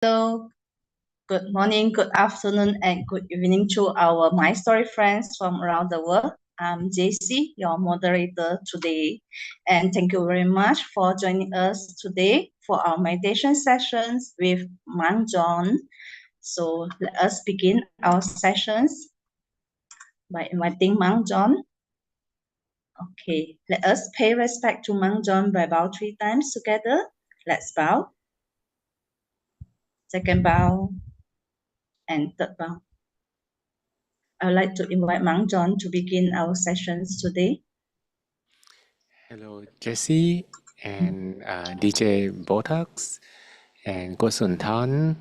Hello, good morning, good afternoon, and good evening to our My Story friends from around the world. I'm JC, your moderator today, and thank you very much for joining us today for our meditation sessions with Mang John. So let us begin our sessions by inviting Mang John. Okay, let us pay respect to Mang John by bow 3 times together. Let's bow. Second bow and third bow. I would like to invite Mang John to begin our sessions today. Hello, Jesse and DJ Botox and Gosuntan,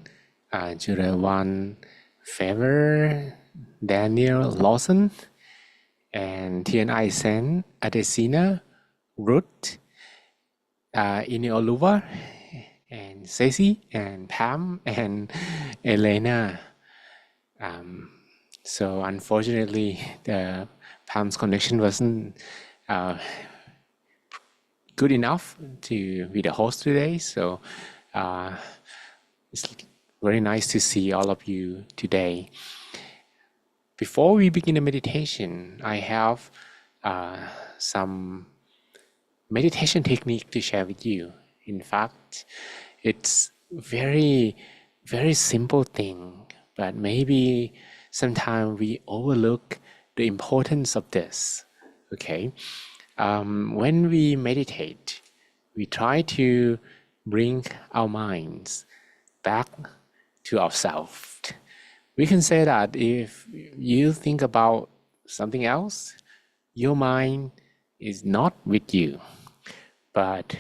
Jurawan Favor, Daniel Lawson, and TNI Sen, Adesina, Ruth, Ineoluwa, and Ceci, and Pam, and Elena. So unfortunately, the Pam's connection wasn't good enough to be the host today. So it's very nice to see all of you today. Before we begin the meditation, I have some meditation technique to share with you. In fact, it's very simple thing, but maybe sometimes we overlook the importance of this. Okay. When we meditate, we try to bring our minds back to ourselves. We can say that if you think about something else, your mind is not with you, but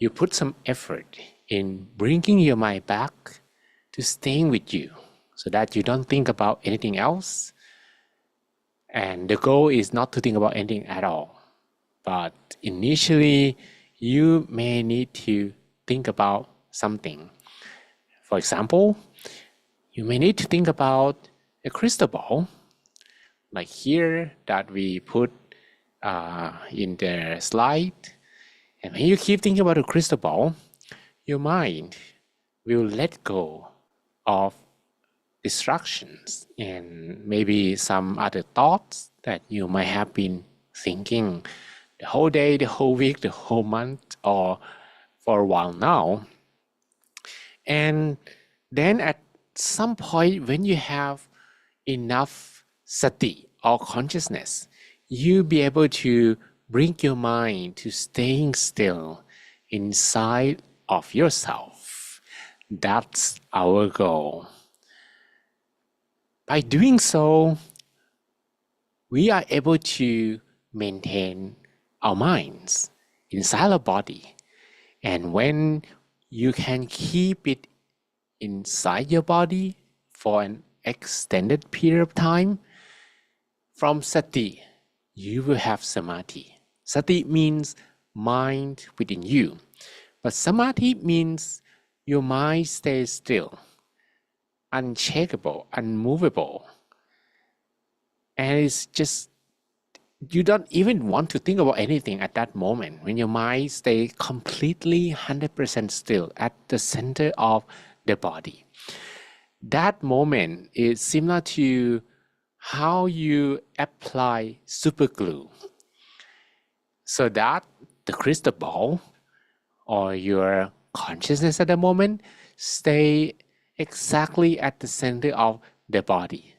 you put some effort in bringing your mind back to staying with you so that you don't think about anything else. And the goal is not to think about anything at all. But initially, you may need to think about something. For example, you may need to think about a crystal ball, like here that we put in the slide. And when you keep thinking about a crystal ball, your mind will let go of distractions and maybe some other thoughts that you might have been thinking the whole day, the whole week, the whole month, or for a while now. And then at some point when you have enough sati or consciousness, you'll be able to bring your mind to staying still inside of yourself. That's our goal. By doing so, we are able to maintain our minds inside our body. And when you can keep it inside your body for an extended period of time, from sati, you will have samadhi. Sati means mind within you. But samadhi means your mind stays still, unshakable, unmovable. And it's just, you don't even want to think about anything at that moment when your mind stays completely 100% still at the center of the body. That moment is similar to how you apply super glue so that the crystal ball or your consciousness at the moment stay exactly at the center of the body.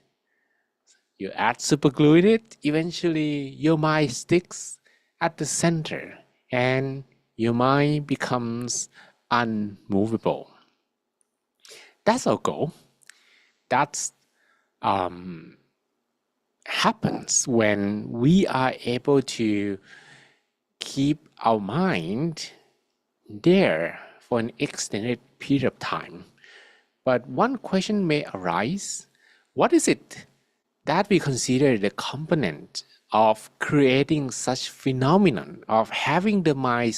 You add super glue in it, eventually your mind sticks at the center and your mind becomes unmovable. That's our goal. That's happens when we are able to keep our mind there for an extended period of time. But one question may arise: what is it that we consider the component of creating such phenomenon of having the mind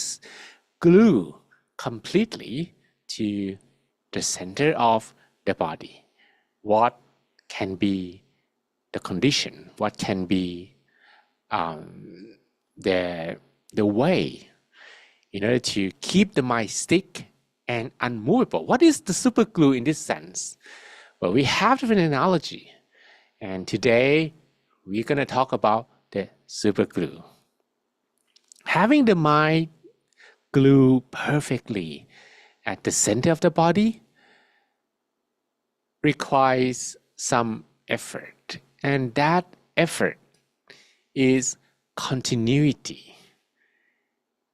glue completely to the center of the body? What can be the condition? What can be the way in order to keep the mind stick and unmovable. What is the super glue in this sense? Well, we have different analogy, and today we're going to talk about the super glue. Having the mind glue perfectly at the center of the body requires some effort, and that effort is continuity.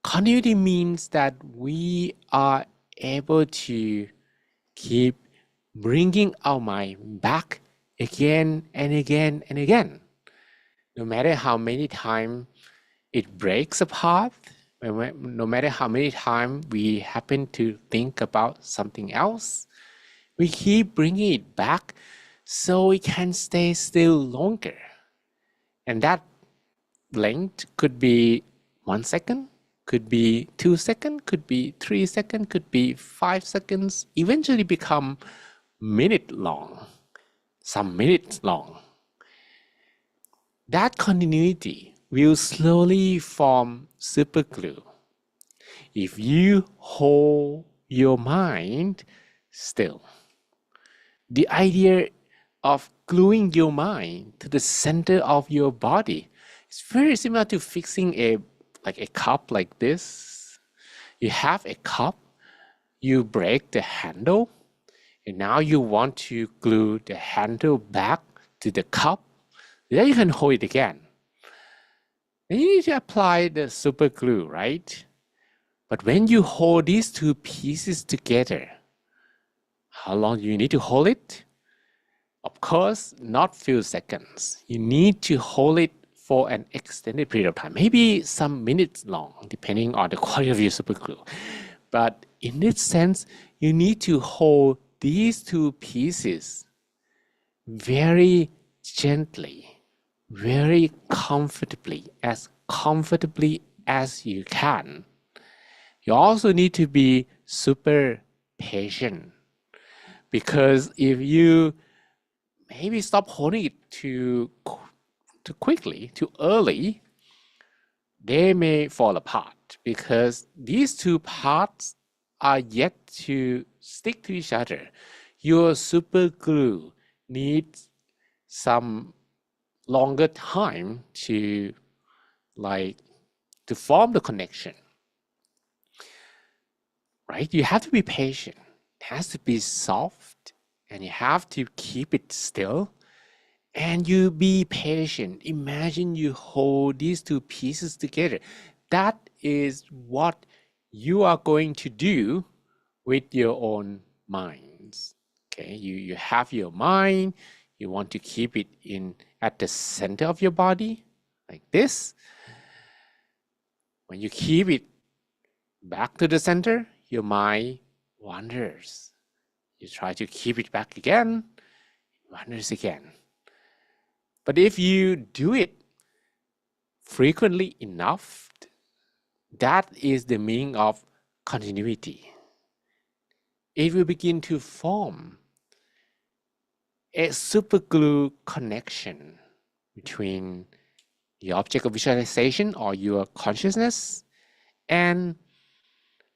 Continuity means that we are able to keep bringing our mind back again and again and again. No matter how many times it breaks apart, no matter how many times we happen to think about something else, we keep bringing it back so it can stay still longer. And that length could be 1 second, could be 2 seconds, could be 3 seconds, could be 5 seconds, eventually become minute long, some minutes long. That continuity will slowly form super glue. If you hold your mind still. The idea of gluing your mind to the center of your body is very similar to fixing a cup like this. You have a cup, you break the handle, and now you want to glue the handle back to the cup. Then you can hold it again. Then you need to apply the super glue, right? But when you hold these two pieces together, how long do you need to hold it? Of course, not few seconds. You need to hold it for an extended period of time, maybe some minutes long, depending on the quality of your super glue. But in this sense, you need to hold these two pieces very gently, very comfortably as you can. You also need to be super patient, because if you maybe stop holding it too quickly, too early, they may fall apart, because these two parts are yet to stick to each other. Your super glue needs some longer time to form the connection, right? You have to be patient. It has to be soft, and you have to keep it still. And you be patient. Imagine you hold these two pieces together. That is what you are going to do with your own minds. Okay, you have your mind. You want to keep it at the center of your body, like this. When you keep it back to the center, your mind wanders. You try to keep it back again, it wanders again. But if you do it frequently enough, that is the meaning of continuity. It will begin to form a super glue connection between the object of visualization or your consciousness, and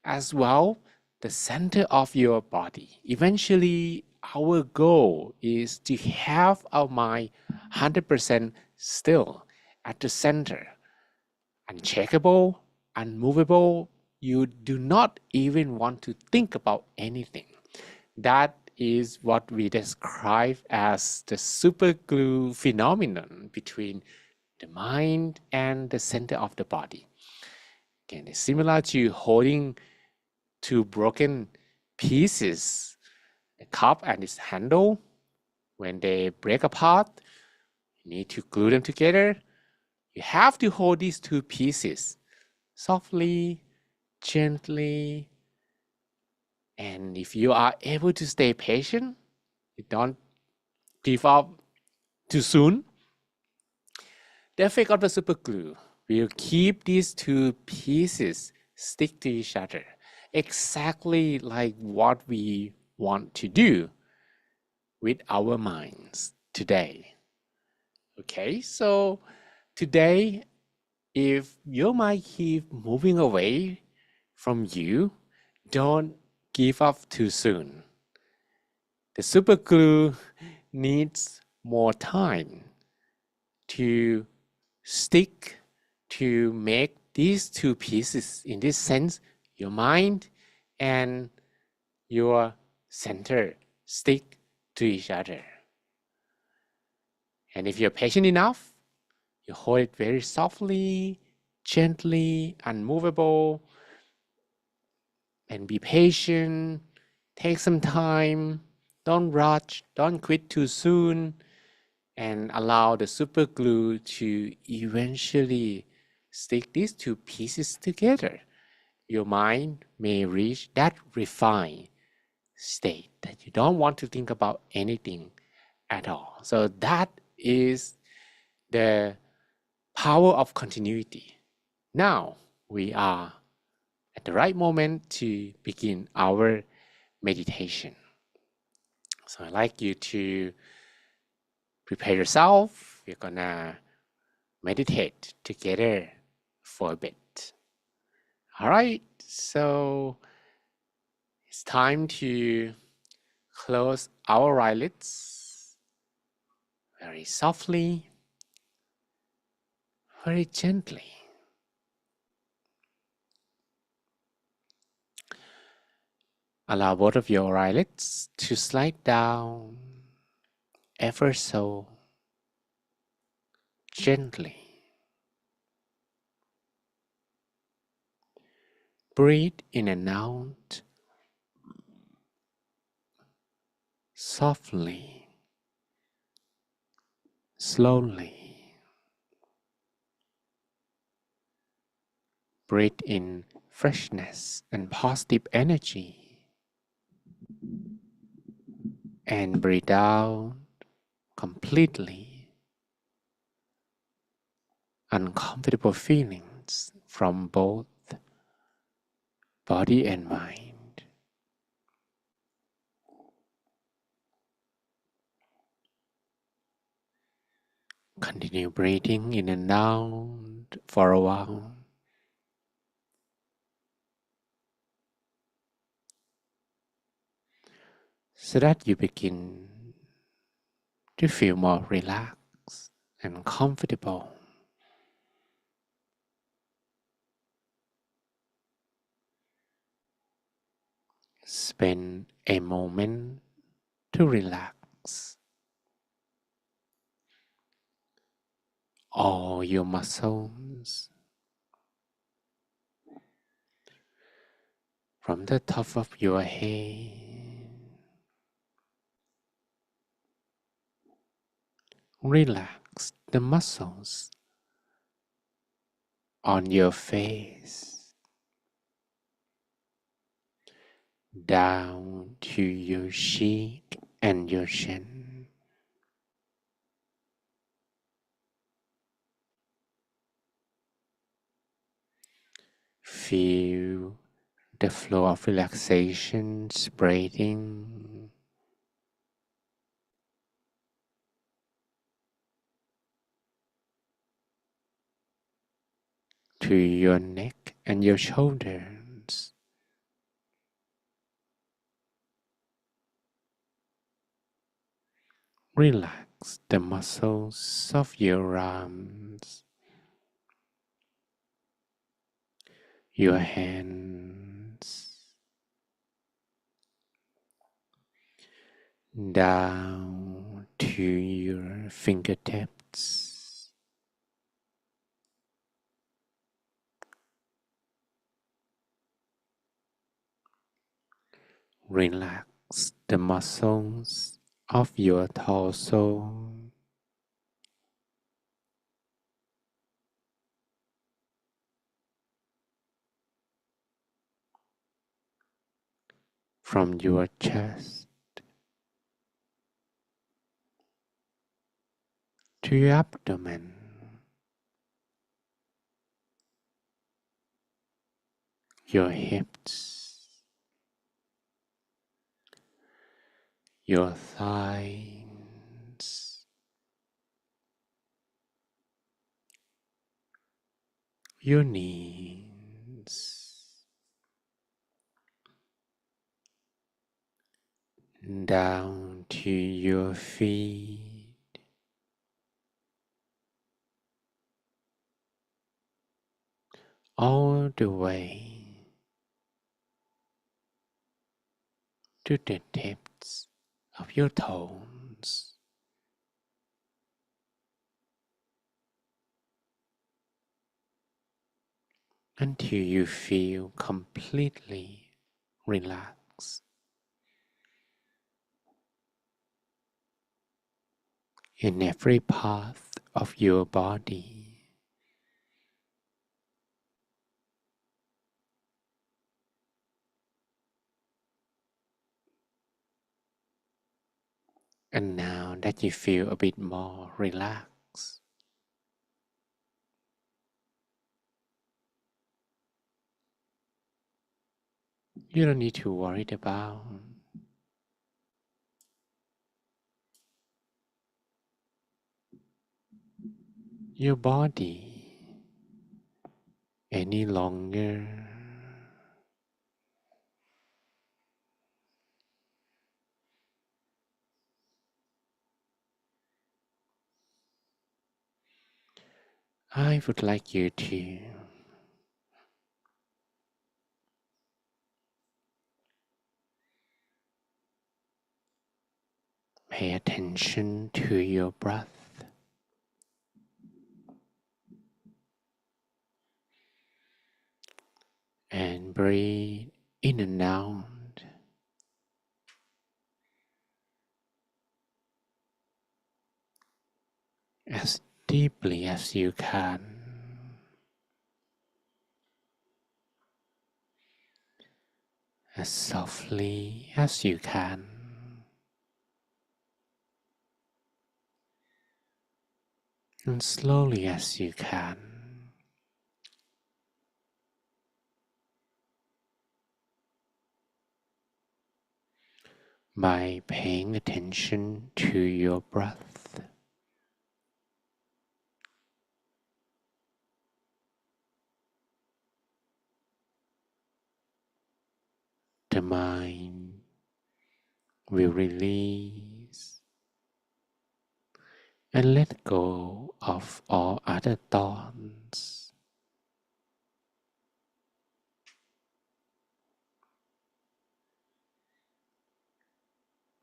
as well the center of your body. Eventually, our goal is to have our mind 100% still at the center, uncheckable, unmovable. You do not even want to think about anything. That is what we describe as the super glue phenomenon between the mind and the center of the body. Again, it's similar to holding two broken pieces, a cup and its handle. When they break apart, you need to glue them together. You have to hold these two pieces softly, gently, and if you are able to stay patient, you don't give up too soon, the effect of the super glue will keep these two pieces stick to each other, exactly like what we want to do with our minds today. Okay, so today, if your mind keeps moving away from you, don't give up too soon. The super glue needs more time to stick, to make these two pieces, in this sense, your mind and your center, stick to each other. And if you're patient enough, you hold it very softly, gently, unmovable, and be patient. Take some time. Don't rush. Don't quit too soon. And allow the super glue to eventually stick these two pieces together. Your mind may reach that refined state that you don't want to think about anything at all. So that is the power of continuity. Now we are at the right moment to begin our meditation. So I'd like you to prepare yourself. We're gonna meditate together for a bit. All right, so it's time to close our eyelids very softly, very gently. Allow both of your eyelids to slide down ever so gently. Breathe in and out softly, slowly. Breathe in freshness and positive energy. And breathe out completely uncomfortable feelings from both body and mind. Continue breathing in and out for a while. So that you begin to feel more relaxed and comfortable. Spend a moment to relax all your muscles from the top of your head. Relax the muscles on your face, down to your cheek and your chin. Feel the flow of relaxation spreading to your neck and your shoulders. Relax the muscles of your arms, your hands, down to your fingertips. Relax the muscles of your torso, from your chest to your abdomen, your hips, your thighs, your knees, down to your feet, all the way to the tips of your toes, until you feel completely relaxed in every part of your body. And now that you feel a bit more relaxed, you don't need to worry about your body any longer. I would like you to pay attention to your breath and breathe in and out as deeply as you can, as softly as you can, and slowly as you can. By paying attention to your breath, the mind will release and let go of all other thoughts.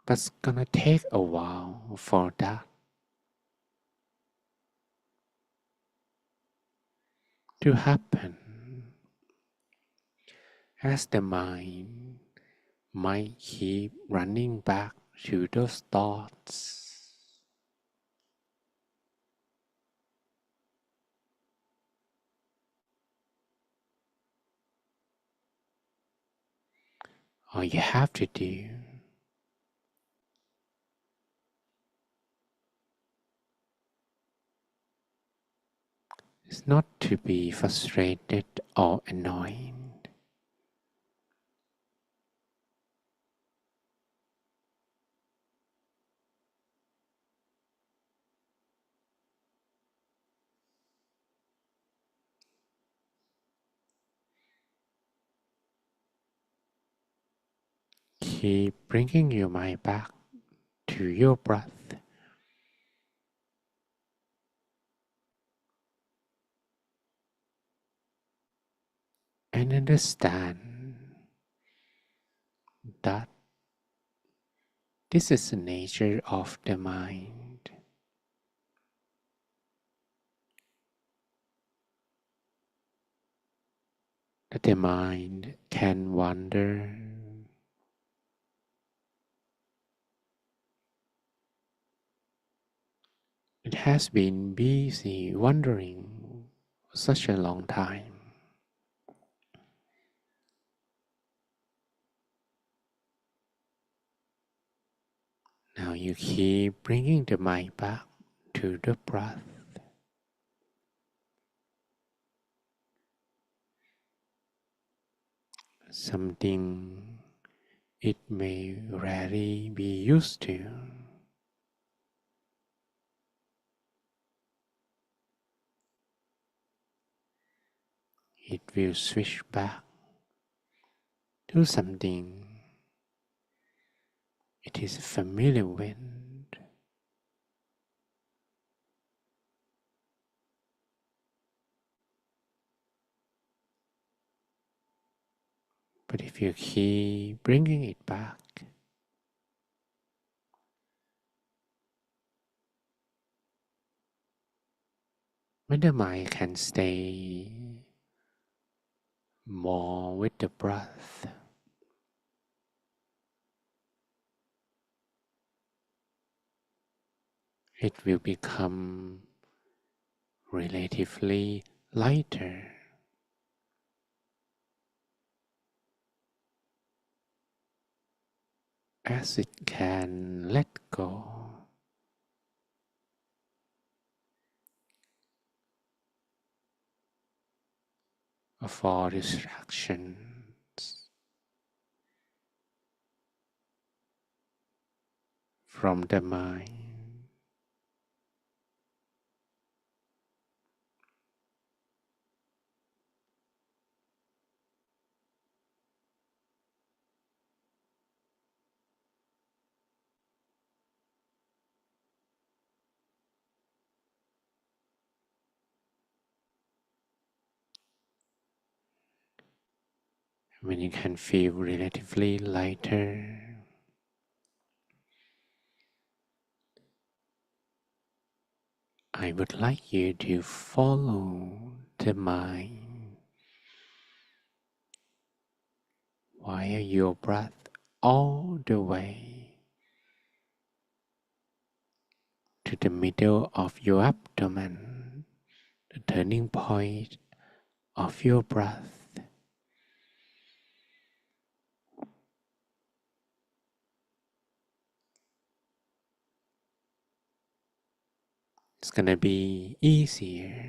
But it's gonna take a while for that to happen, as the mind might keep running back to those thoughts. All you have to do is not to be frustrated or annoyed. Keep bringing your mind back to your breath and understand that this is the nature of the mind. That the mind can wander. It has been busy wandering for such a long time. Now you keep bringing the mind back to the breath. Something it may rarely be used to. It will switch back to something it is a familiar wind. But if you keep bringing it back, when the mind can stay more with the breath, it will become relatively lighter as it can let go of all distractions from the mind. When you can feel relatively lighter, I would like you to follow the mind via your breath all the way to the middle of your abdomen, the turning point of your breath. It's gonna be easier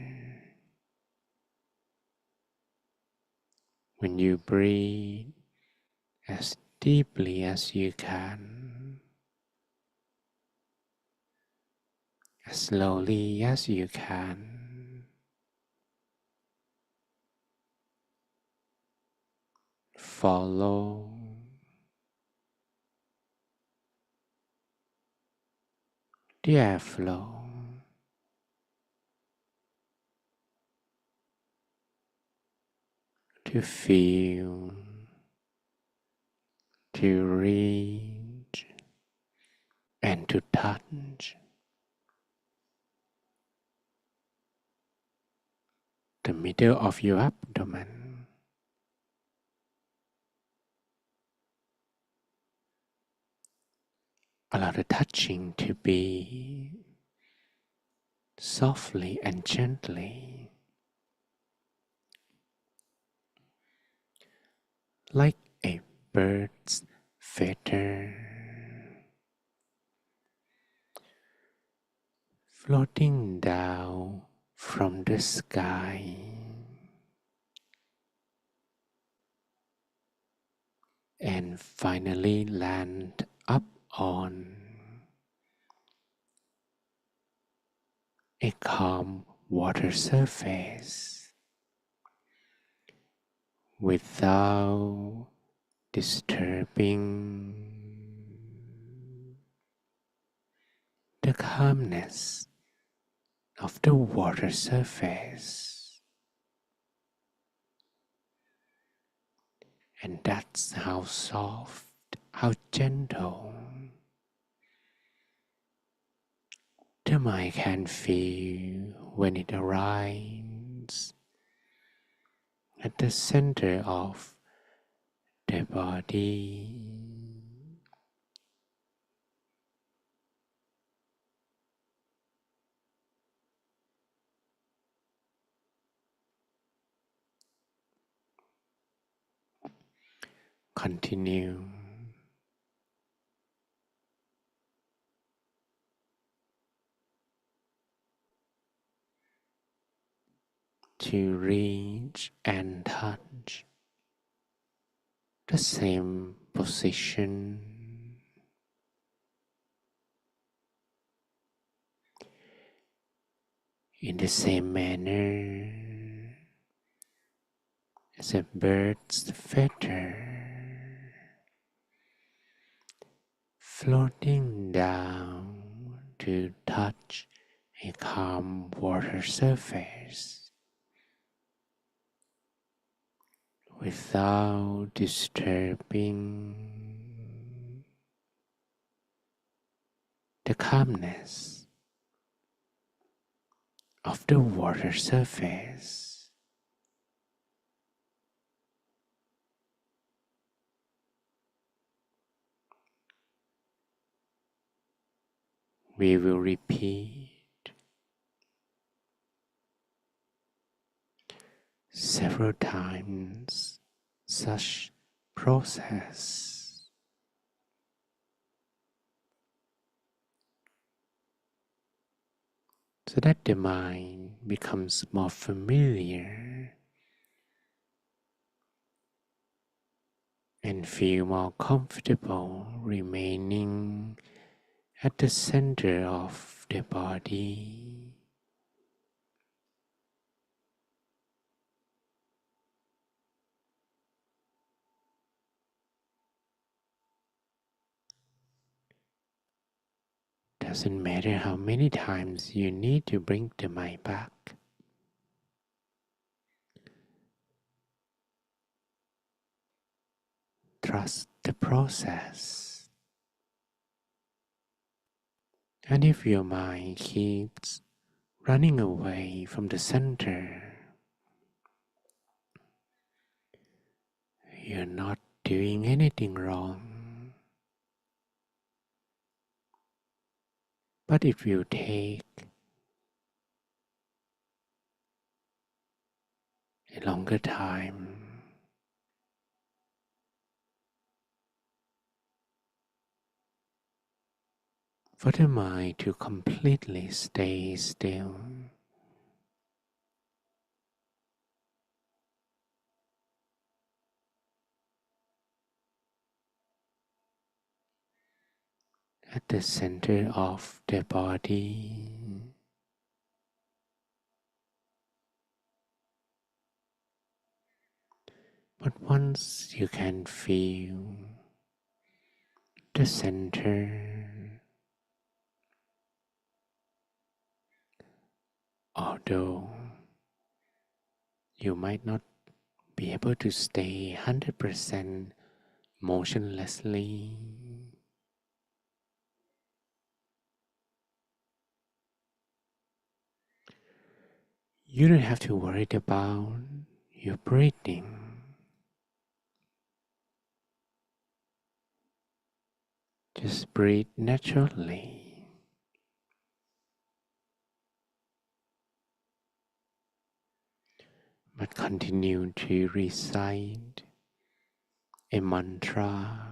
when you breathe as deeply as you can, as slowly as you can. Follow the airflow to feel, to reach, and to touch the middle of your abdomen. Allow the touching to be softly and gently, like a bird's feather floating down from the sky and finally land up on a calm water surface without disturbing the calmness of the water surface. And that's how soft, how gentle the mind can feel when it arrives at the center of the body. Continue to reach and touch the same position in the same manner as a bird's feather floating down to touch a calm water surface without disturbing the calmness of the water surface. We will repeat several times such process so that the mind becomes more familiar and feel more comfortable remaining at the center of the body. Doesn't matter how many times you need to bring the mind back. Trust the process. And if your mind keeps running away from the center, you're not doing anything wrong. But if you take a longer time, for the mind to completely stay still, at the center of the body, but once you can feel the center, although you might not be able to stay 100% motionlessly, you don't have to worry about your breathing. Just breathe naturally. But continue to recite a mantra.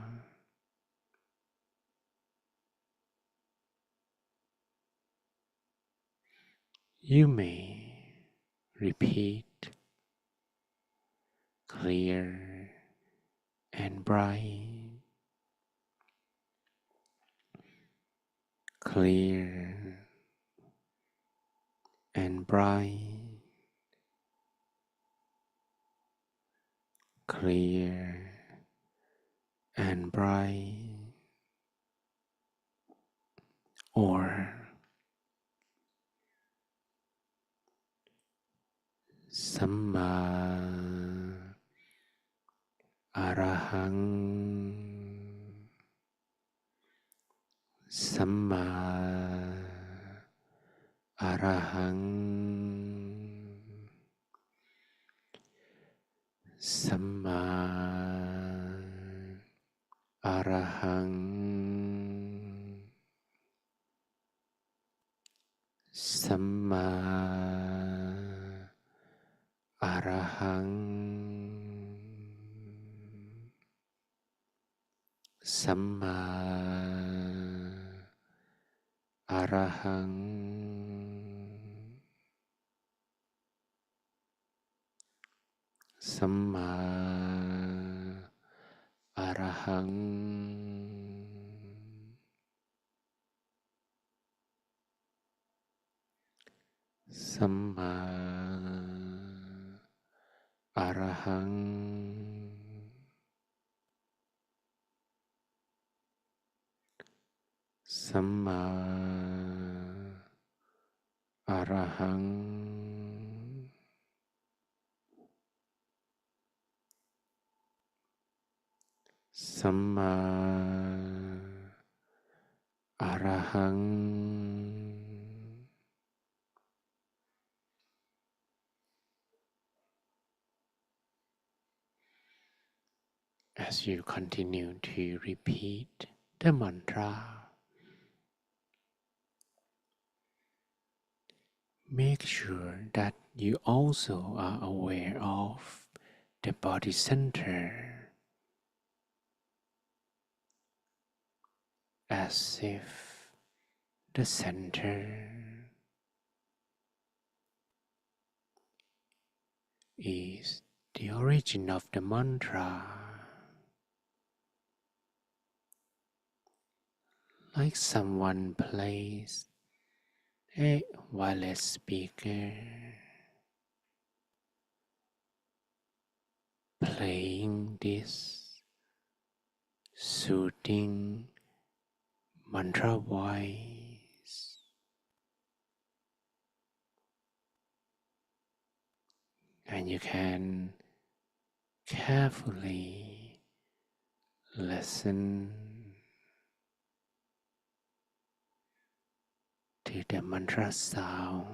You may repeat clear and bright, clear and bright, clear and bright, or Samma Arahang, Samma Arahang, Samma Arahang, Samma Arahang, Samma Arahang, Samma Arahang, Samma Arahang, สัมมาอะระหังสัมมาอะระหัง As you continue to repeat the mantra, make sure that you also are aware of the body center, as if the center is the origin of the mantra, like someone plays a wireless speaker, playing this soothing mantra voice, and you can carefully listen to the mantra sound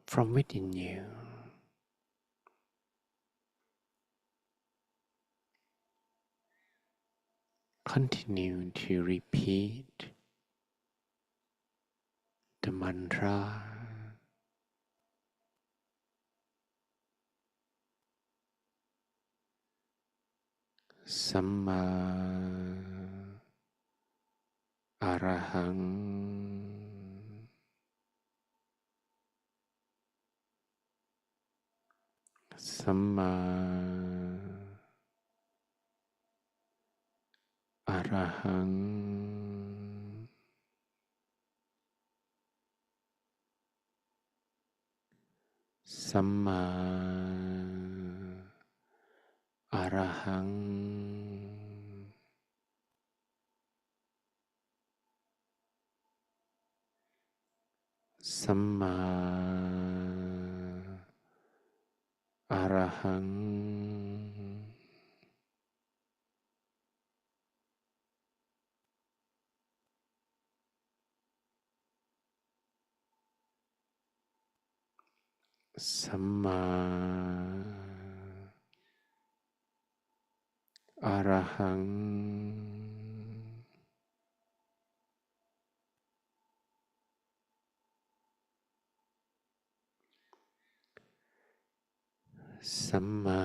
from within you. Continue to repeat the mantra. Samma Arahang Samma Arahang Samma Arahang Samma Arahang Samma Arahang Samma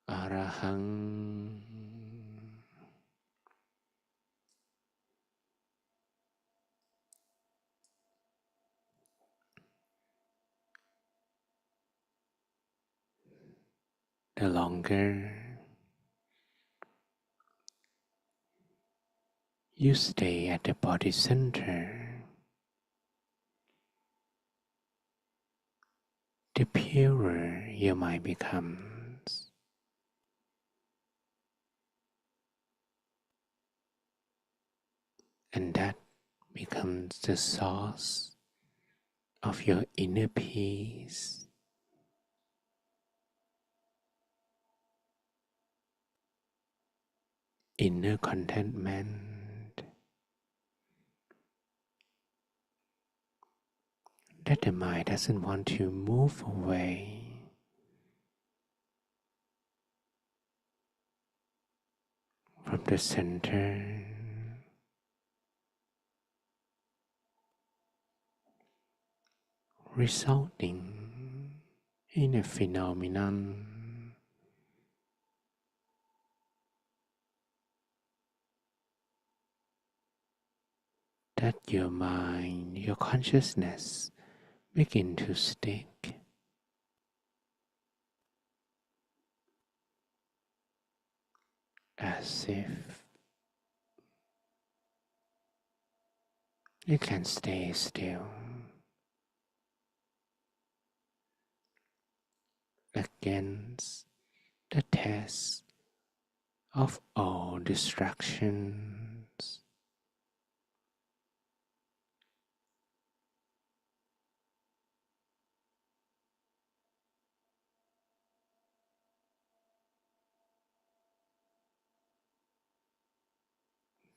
Arahang The longer you stay at the body center, the purer your mind becomes, and that becomes the source of your inner peace, inner contentment, that the mind doesn't want to move away from the center, resulting in a phenomenon that your mind, your consciousness begin to stick, as if you can stay still against the test of all distractions.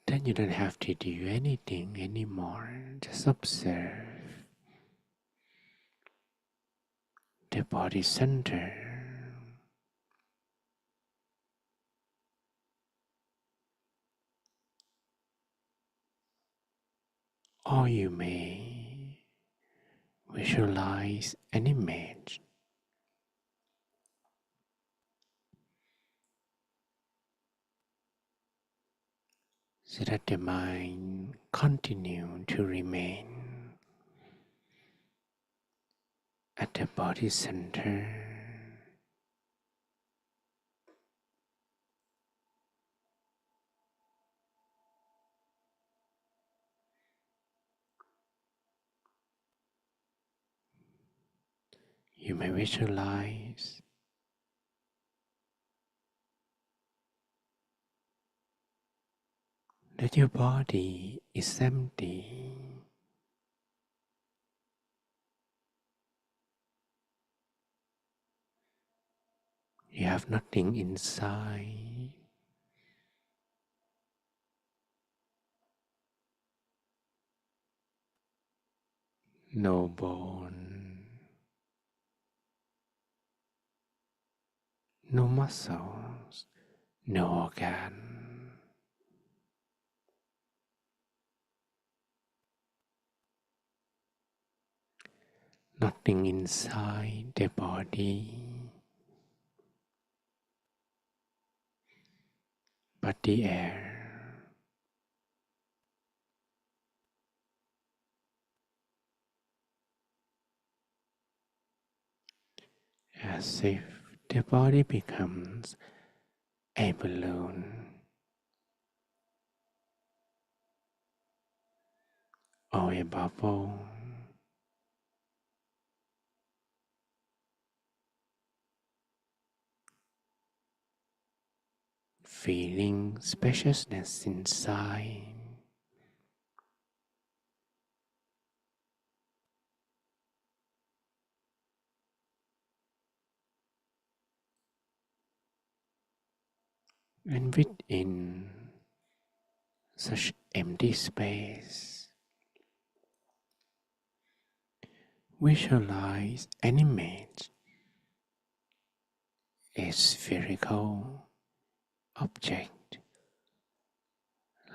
Then you don't have to do anything anymore. Just observe the body center. Or you may visualize an image so that the mind continue to remain at the body center. You may visualize that your body is empty. You have nothing inside. No bone, no muscles, no organ. Nothing inside the body but the air. As if the body becomes a balloon or a bubble, feeling spaciousness inside. And within such empty space, visualize an image, a spherical object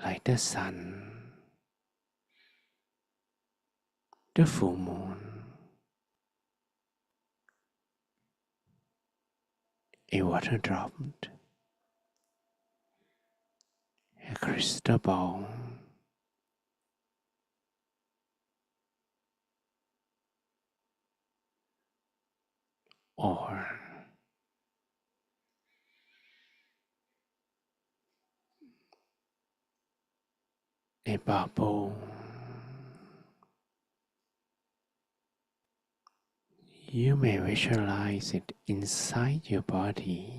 like the sun, the full moon, a water drop, a crystal ball, or a bubble. You may visualize it inside your body,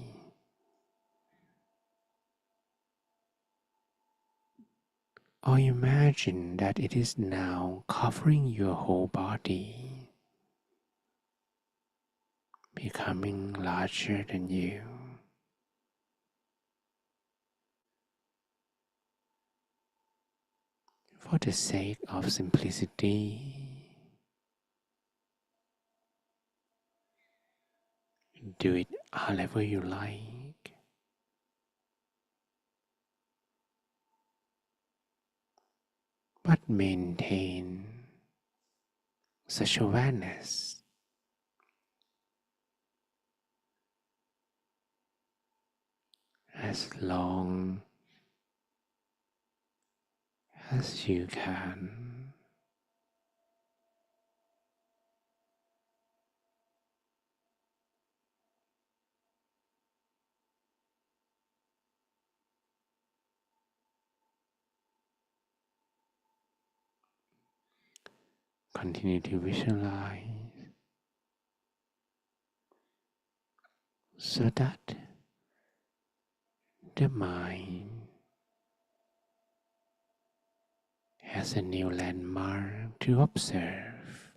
or imagine that it is now covering your whole body, becoming larger than you. For the sake of simplicity, do it however you like, but maintain such awareness as long as you can. Continue to visualize so that The mind has a new landmark to observe,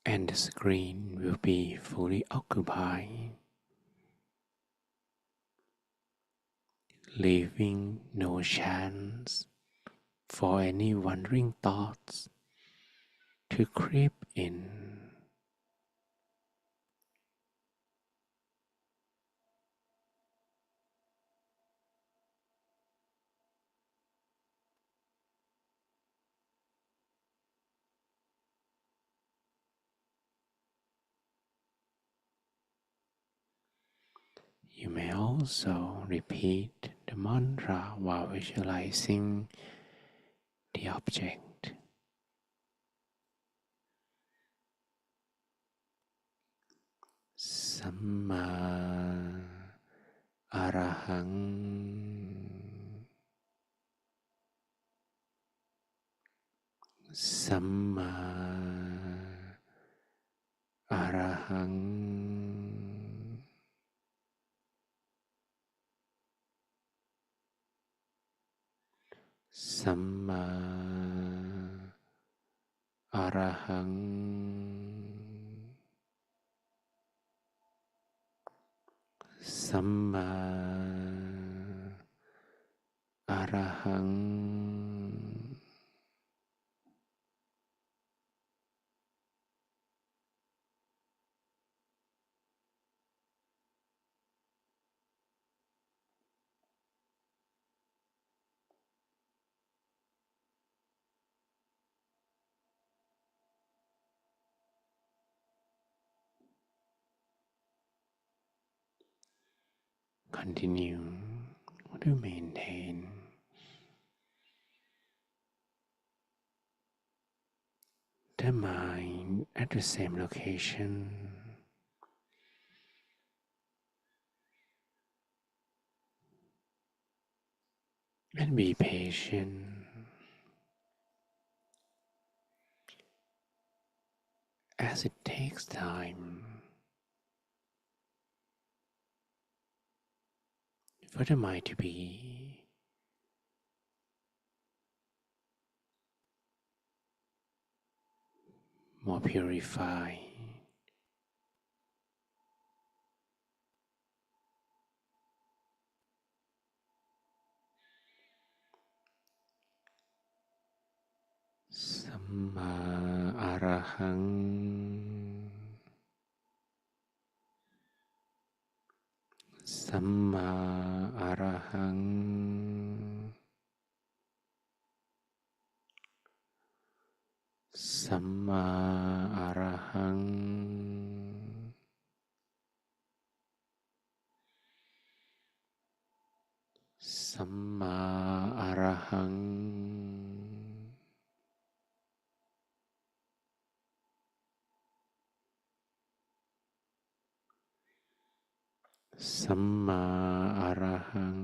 and the screen will be fully occupied, leaving no chance for any wandering thoughts to creep in. You may also repeat the mantra while visualizing the object. Samma Arahang, Samma Arahang, Samma Arahang, Samma Arahang. Continue to maintain the mind at the same location and be patient as it takes time for the mind to be more purified. Samma Arahang, Samma Arahang, Samma Arahang, Samma Arahang, Samma Arahang,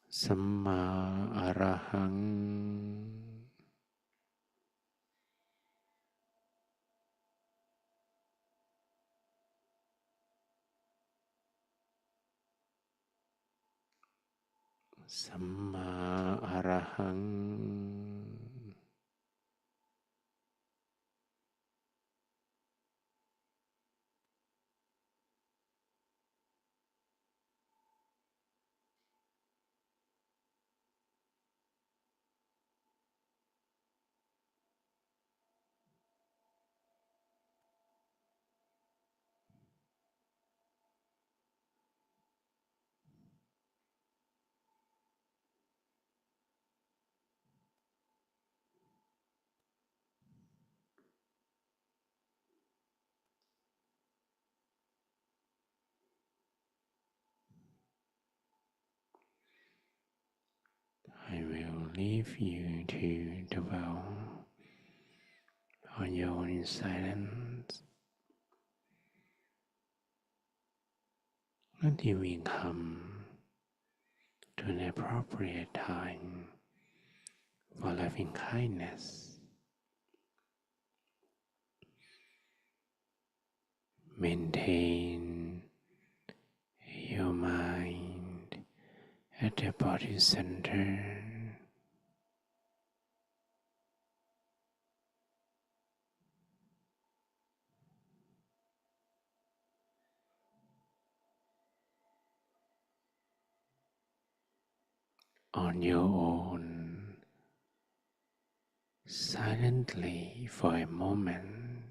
Samma Arahang, Samma Arahang, I will leave you to dwell on your own in silence until we come to an appropriate time for loving kindness. Maintain your mind at the body center. On your own, silently for a moment.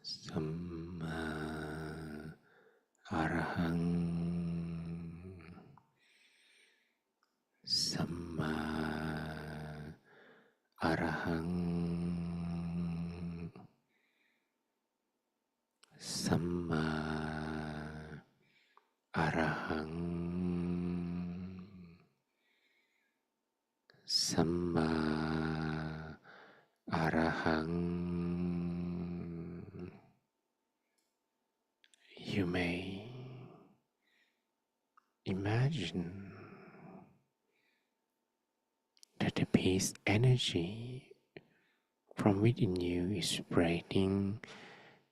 สัมมาอะระหังสัมมาอะระหังสัมมาอะระหังสัมมาอะระหัง You may imagine that the peace energy from within you is spreading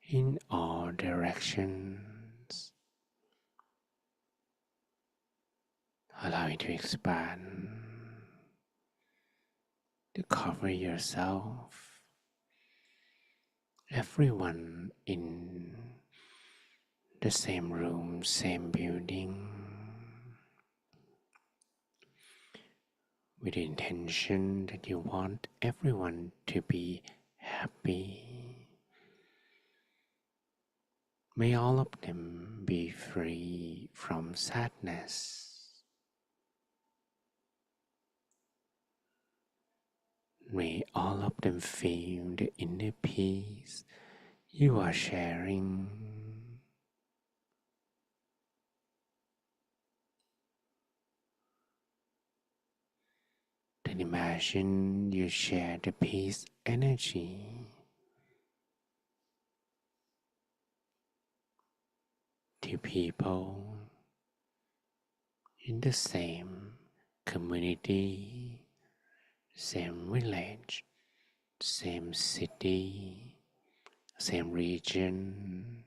in all directions. Allow it to expand to cover yourself, everyone in the same room, same building, with the intention that you want everyone to be happy. May all of them be free from sadness. May all of them feel the inner peace you are sharing. Then imagine you share the peace energy to people in the same community, same village, same city, same region.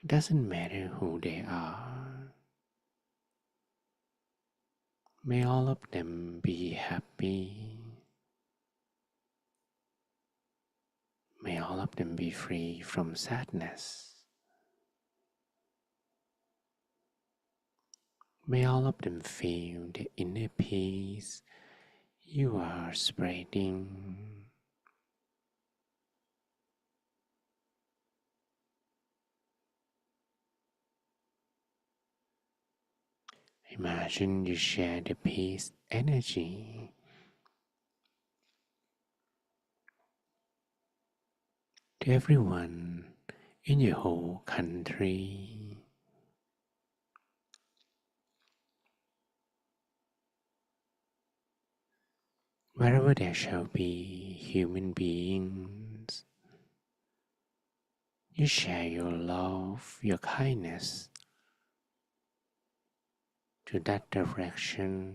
It doesn't matter who they are. May all of them be happy. May all of them be free from sadness. May all of them feel the inner peace you are spreading. Imagine you share the peace energy to everyone in your whole country. Wherever there shall be human beings, you share your love, your kindness to that direction,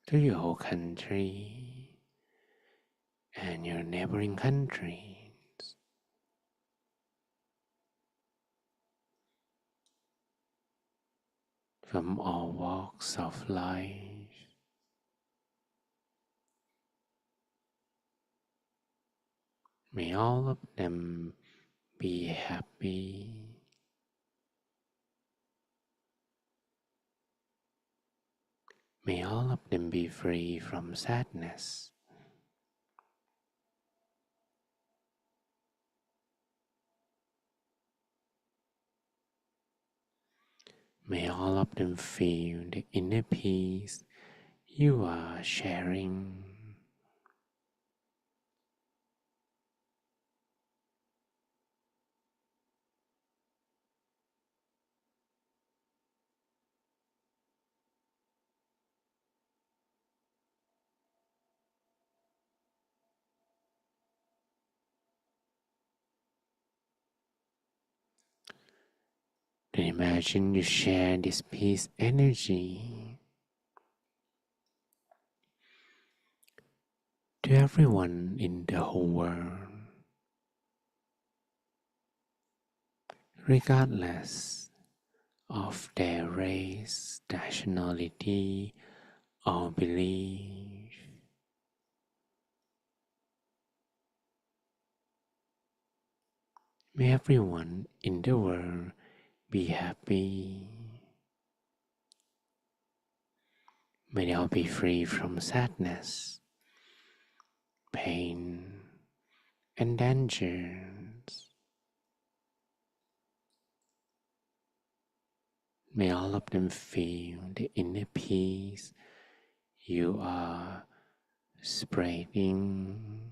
to your whole country and your neighboring countries. From all walks of life. May all of them be happy. May all of them be free from sadness. May all of them feel the inner peace you are sharing. Then imagine you share this peace energy to everyone in the whole world, regardless of their race, nationality, or belief. May everyone in the world be happy. May they all be free from sadness, pain, and dangers. May all of them feel the inner peace you are spreading.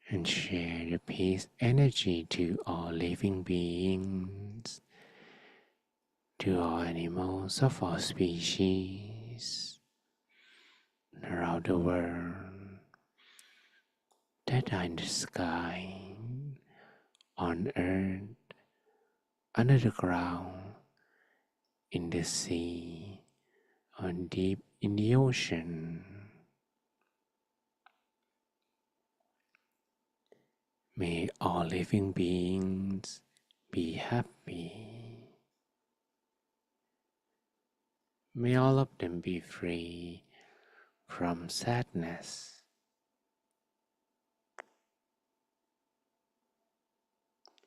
And share the peace energy to all living beings, to all animals of all species around the world that are in the sky, on earth, under the ground, in the sea, or deep in the ocean. May all living beings be happy. May all of them be free from sadness.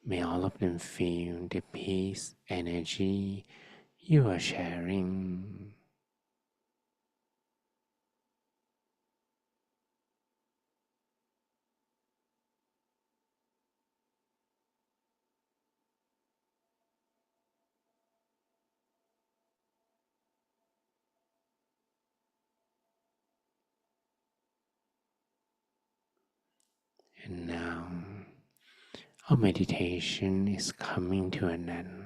May all of them feel the peace energy you are sharing. And now, our meditation is coming to an end.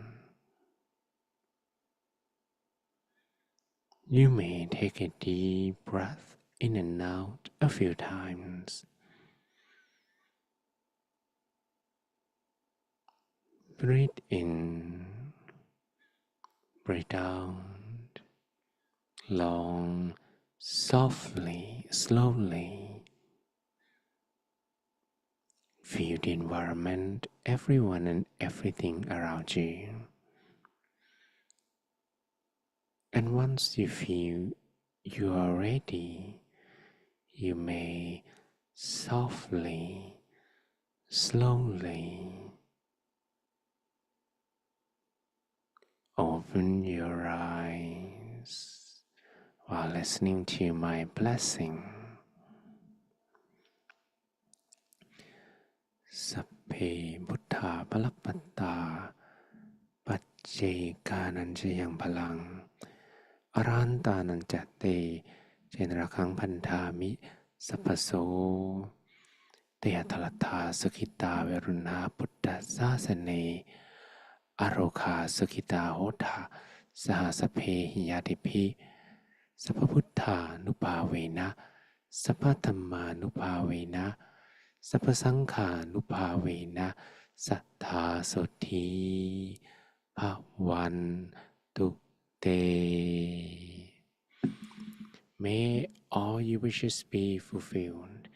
You may take a deep breath in and out a few times. Breathe in, breathe out, long, softly, slowly. Feel the environment, everyone and everything around you. And once you feel you are ready, you may softly, slowly open your eyes while listening to my blessing. Sapphe Buddha Palapatta Pacceka Yang Palang Arahanta Jate Jenrakang Pantami Sappaso Teyatalata Sukita Veruna Buddha Sasane Aroka Sukita Hota Sahasaphe Hiyatipi Sappaputta Nupavena Sappathamma Nupavena Sappasangha Nupavena Sattha Sothi Bhavantu Te. May all your wishes be fulfilled.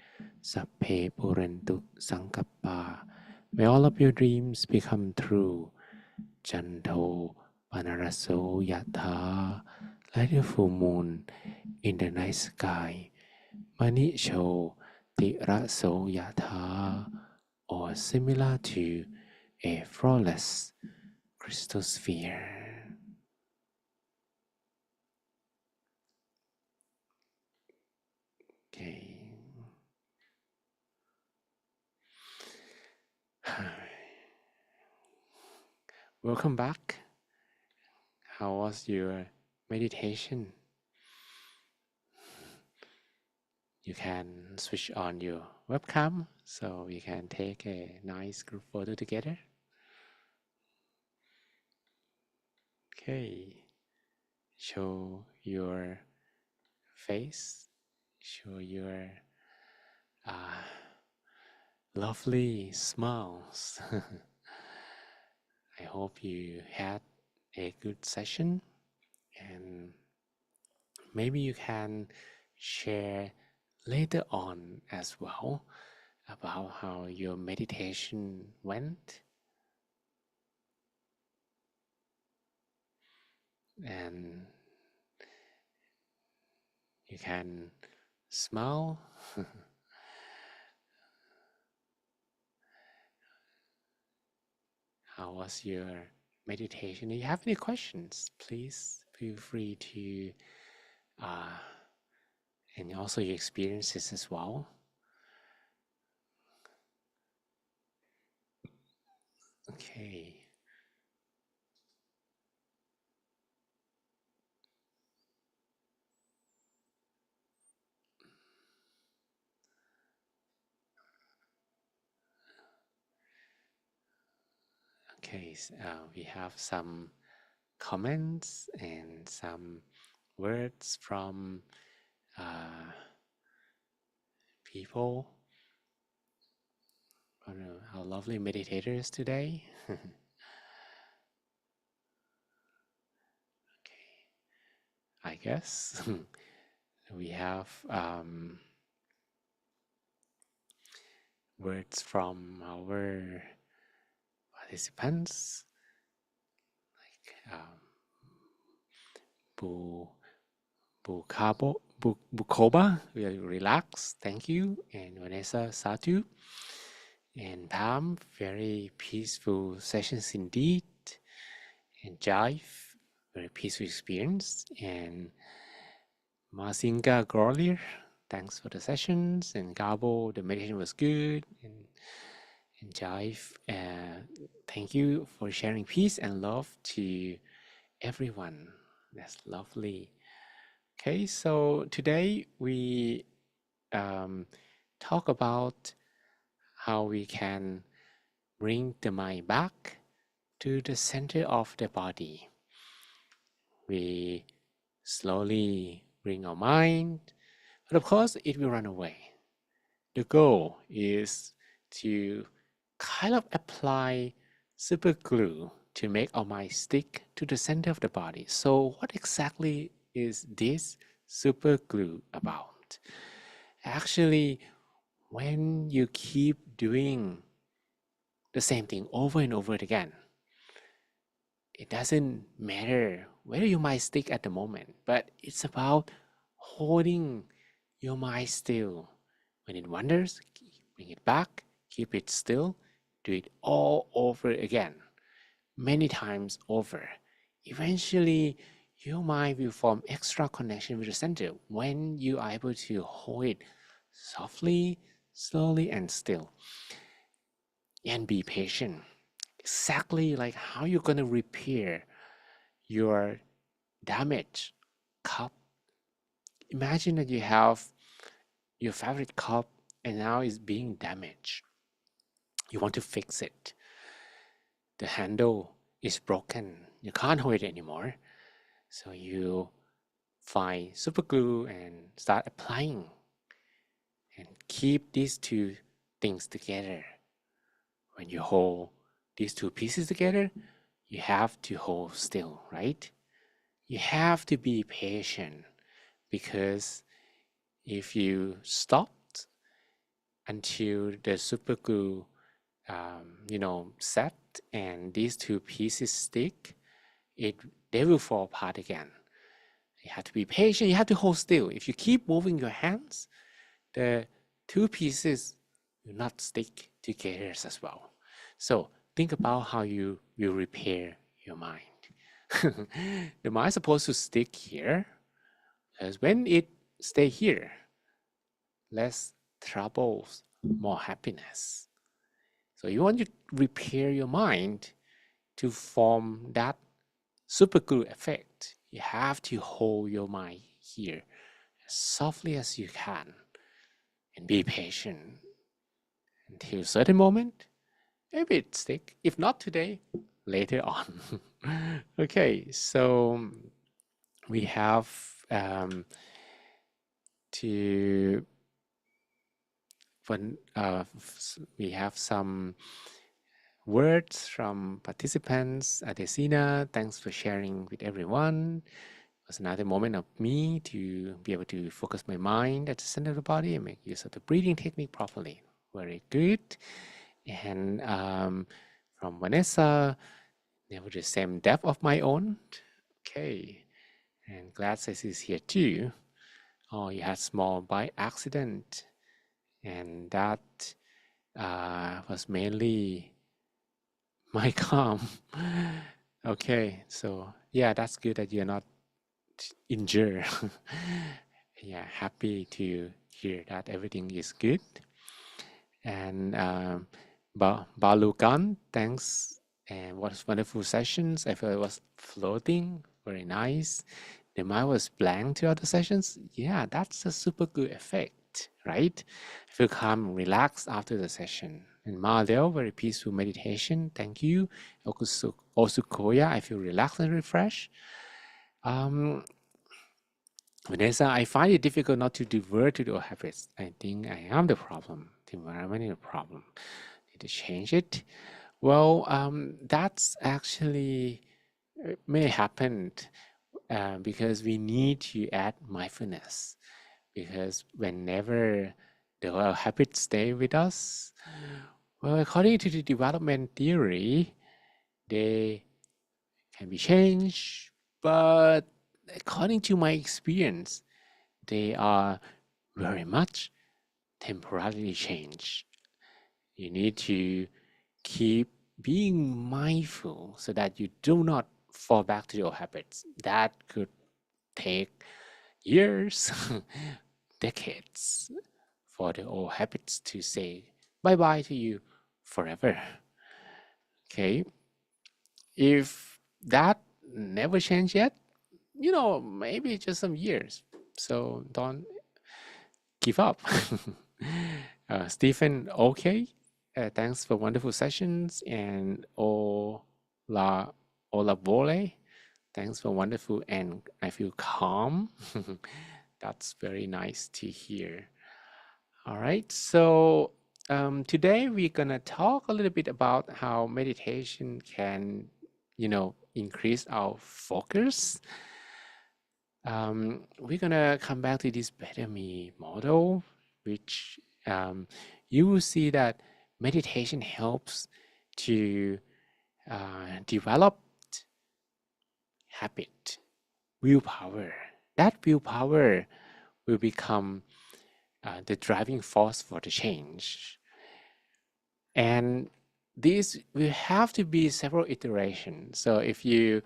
Sapphe Purentu Sankappa. May all of your dreams become true. Janto Panaraso Yatha. Like the full moon in the night sky. Manisho Tiraso Yatha. Or similar to a flawless crystal sphere. Okay. Welcome back. How was your meditation? You can switch on your webcam so we can take a nice group photo together. Okay. Show your face. Show your uh, lovely smiles. I hope you had a good session, and maybe you can share later on as well about how your meditation went. and you can smile. How was your meditation? If you have any questions, please feel free to, and also your experiences as well. Okay. Okay, we have some comments and some words from people. I don't know, our lovely meditators today. Okay, I guess we have words from our participants, like Bukoba, really relax, thank you, and Vanessa Satu, and Pam, very peaceful sessions indeed, and Jive, very peaceful experience, and Masinga Grolier, thanks for the sessions, and Gabo, the meditation was good, and Jive, thank you for sharing peace and love to everyone. That's lovely. Okay, so today we talk about how we can bring the mind back to the center of the body. We slowly bring our mind, but of course it will run away. The goal is to kind of apply super glue to make our mind stick to the center of the body. So what exactly is this super glue about? Actually, when you keep doing the same thing over and over again, it doesn't matter where you might stick at the moment, but it's about holding your mind still. When it wanders, bring it back, keep it still, do it all over again, many times over. Eventually, your mind will form extra connection with the center when you are able to hold it softly, slowly, and still. And be patient. Exactly like how you're going to repair your damaged cup. Imagine that you have your favorite cup and now it's being damaged. You want to fix it. The handle is broken. You can't hold it anymore. So you find super glue and start applying and keep these two things together. When you hold these two pieces together, you have to hold still, right? You have to be patient because if you stopped until the super glue, set and these two pieces stick, they will fall apart again. You have to be patient. You have to hold still. If you keep moving your hands, the two pieces will not stick together as well. So think about how you will repair your mind. The mind is supposed to stick here, because when it stay here, less troubles, more happiness. So you want to repair your mind to form that super glue effect. You have to hold your mind here as softly as you can and be patient until a certain moment. Maybe it stick. If not today, later on. Okay, so we have to when we have some words from participants. Adesina, thanks for sharing with everyone. It was another moment of me to be able to focus my mind at the center of the body and make use of the breathing technique properly. Very good. And from Vanessa, never the same depth of my own. Okay, and glad Ceci is here too. Oh, you had small bike accident, and that was mainly my calm. Okay, so yeah, that's good that you're not injured. Yeah, happy to hear that everything is good. And Balukan, thanks. And what wonderful sessions. I feel it was floating, very nice. The mind was blank to other sessions. Yeah, that's a super good effect, right? I feel calm and relaxed after the session. And Maladeo, very peaceful meditation. Thank you. Osukoya, I feel relaxed and refreshed. Um, Vanessa, I find it difficult not to divert to the old habits. I think I am the problem. The environment is the problem. Need to change it. Well, that's actually may happen because we need to add mindfulness. Because whenever the old habits stay with us, well, according to the development theory, they can be changed, but according to my experience, they are very much temporarily changed. You need to keep being mindful so that you do not fall back to your habits. That could take years, decades for the old habits to say bye bye to you forever. Okay, if that never changed yet, maybe just some years. So don't give up. Stephen, okay. Thanks for wonderful sessions. And Ola thanks for wonderful. And I feel calm. That's very nice to hear. All right. So today we're going to talk a little bit about how meditation can, increase our focus. We're going to come back to this Better Me model, which you will see that meditation helps to develop habit, willpower. That willpower will become the driving force for the change. And this will have to be several iterations. So if you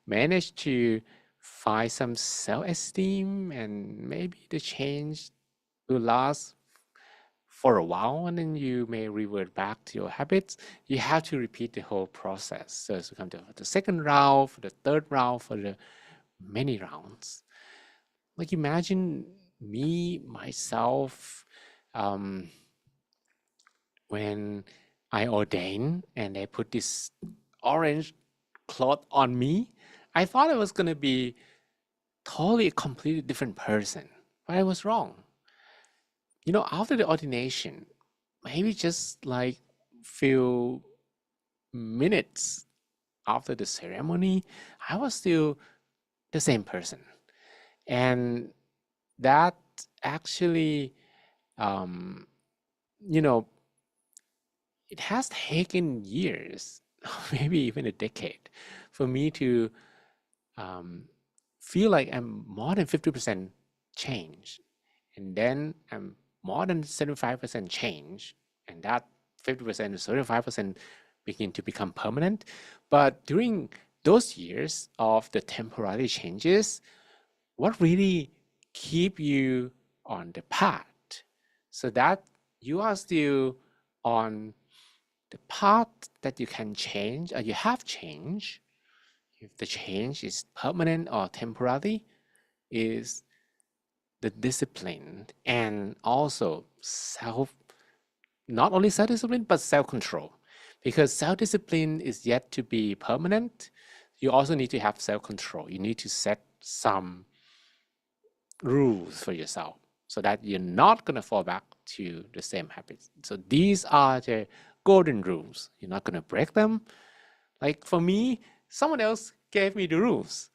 manage to find some self-esteem and maybe the change will last for a while and then you may revert back to your habits, you have to repeat the whole process. So it's come to the second round, for the third round, for the many rounds. Like imagine me, myself, when I ordained and they put this orange cloth on me, I thought I was going to be totally a completely different person, but I was wrong. After the ordination, maybe just like few minutes after the ceremony, I was still the same person. And that actually, it has taken years, maybe even a decade, for me to feel like I'm more than 50% change. And then I'm more than 75% change. And that 50% to 75% begin to become permanent. But during those years of the temporary changes, what really keep you on the path so that you are still on the path that you can change or you have changed, if the change is permanent or temporary, is the discipline and also not only self-discipline, but self-control. Because self-discipline is yet to be permanent, you also need to have self-control. You need to set some rules for yourself so that you're not going to fall back to the same habits. So these are the golden rules. You're not going to break them. Like for me, someone else gave me the rules.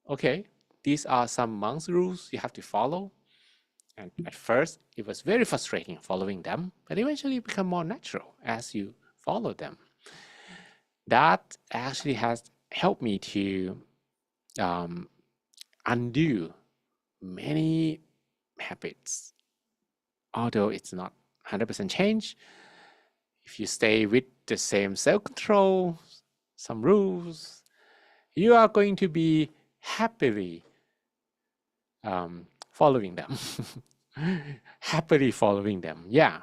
Okay, these are some monks' rules you have to follow. And at first, it was very frustrating following them, but eventually it become more natural as you follow them. That actually has helped me to undo many habits. Although it's not 100% change, if you stay with the same self-control, some rules, you are going to be happily following them. Happily following them, yeah.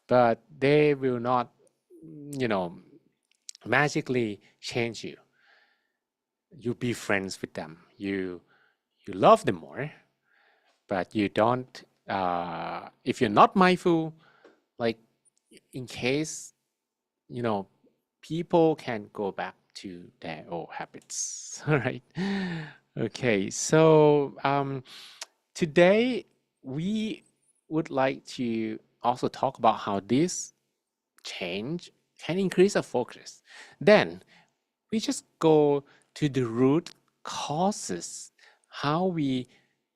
But they will not, magically change you. You be friends with them. You love them more, but you don't. If you're not mindful, like in case, people can go back to their old habits. All right. Okay. So today we would like to also talk about how this change can increase our focus. Then we just go to the root causes, how we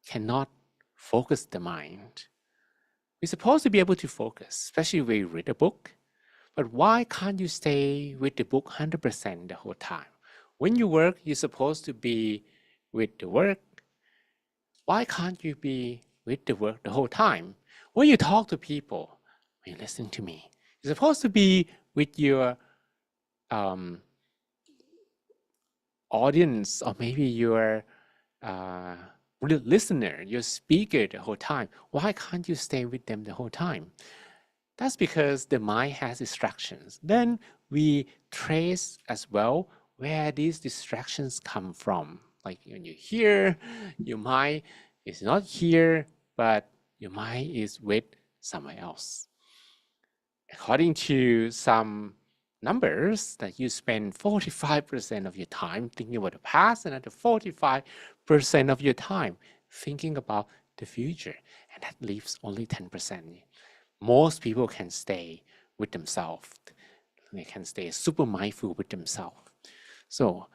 cannot focus the mind. We're supposed to be able to focus, especially when you read a book. But why can't you stay with the book 100% the whole time? When you work, you're supposed to be with the work. Why can't you be with the work the whole time? When you talk to people, when you listen to me, you're supposed to be with your audience, or maybe your listener, your speaker the whole time. Why can't you stay with them the whole time? That's because the mind has distractions. Then we trace as well where these distractions come from. Like when you hear, your mind is not here, but your mind is with somewhere else. According to some numbers, that you spend 45% of your time thinking about the past, and another 45% of your time thinking about the future, and that leaves only 10%. Most people can stay with themselves. They can stay super mindful with themselves. So